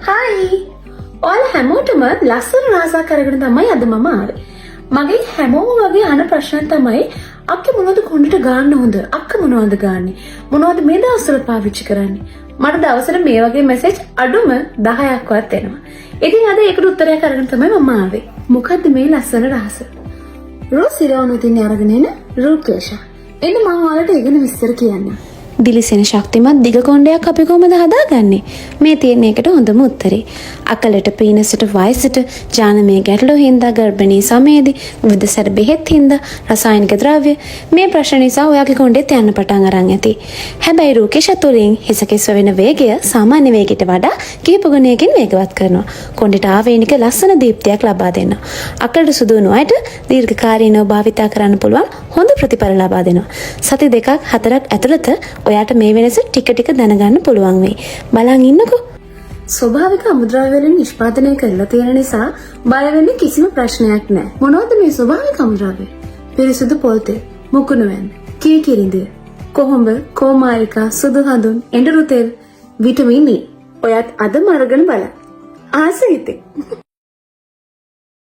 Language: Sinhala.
හායි. ඔයාලා හැමෝටම ලස්සන රාසා කරගෙන තමයි අද මම ආවේ. මගේ හැමෝම වගේ අහන ප්‍රශ්න තමයි අක්කේ මොනවද කොණ්ඩට ගන්න හොඳ? අක්ක මොනවද ගන්නෙ? මොනවද මේ දවස්වල පාවිච්චි කරන්නේ? මට දවසට මේ වගේ මැසේජ් අඩුම 10ක්වත් එනවා. ඉතින් අද ඒකට උත්තරයක් අරගෙන තමයි මම ආවේ. මොකද්ද මේ ලස්සන රහස? රෝස් ඉරවණු තින්නේ අරගෙන එන රූපේෂ. එන්න මම ඔයාලට ඉගෙන විස්තර කියන්නම්. දිලිසෙන ශක්තිමත් දිග කොණ්ඩයක් අපි කොහොමද හදාගන්නේ? මේ තියෙන එකට හොඳම උත්තරේ. අකලට පීනසට වයසට ජානමය ගැටලු හින්දා ගර්භණී සමයේදී විවිධ සැර බෙහෙත් හින්දා රසායනික ද්‍රව්‍ය මේ ප්‍රශ්න නිසා ඔයාගේ කොණ්ඩෙත් යන්න පටන් අරන් ඇති. හැබැයි රූකේෂ තුලින් හිසකෙස්ව වෙන වේගය සාමාන්‍ය වේගයට වඩා කිහිප ගුණයකින් වේගවත් කරනවා. කොණ්ඩෙට ආවේනික ලස්සන දීප්තියක් ලබා දෙනවා. අකලට සුදු වුණු අයට දීර්ඝකාලීනව භාවිතා කරන්න පුළුවන් හොඳ ප්‍රතිඵල ලබා දෙනවා. සති 2ක් 4ක් ඇතුළත ඔයාට මේ වෙනස ටික ටික දැනගන්න පුළුවන් වෙයි. බලන් ඉන්නකෝ. ස්වභාවික අමුද්‍රව්‍ය වලින් නිෂ්පාදනය කරලා තියෙන නිසා බය වෙන්න කිසිම ප්‍රශ්නයක් නැහැ. මොනවද මේ ස්වභාවික අමුද්‍රව්‍ය? පිරිසිදු පොල් තෙල්, මුකුණු වැන්න, කීකිරිඳිය, කොහොඹ, කෝමාරිකා, සුදු හඳුන්, එඬරු තෙල්, විටමින් E. ඔයත් අදම අරගෙන බලන්න. ආස හිතේ.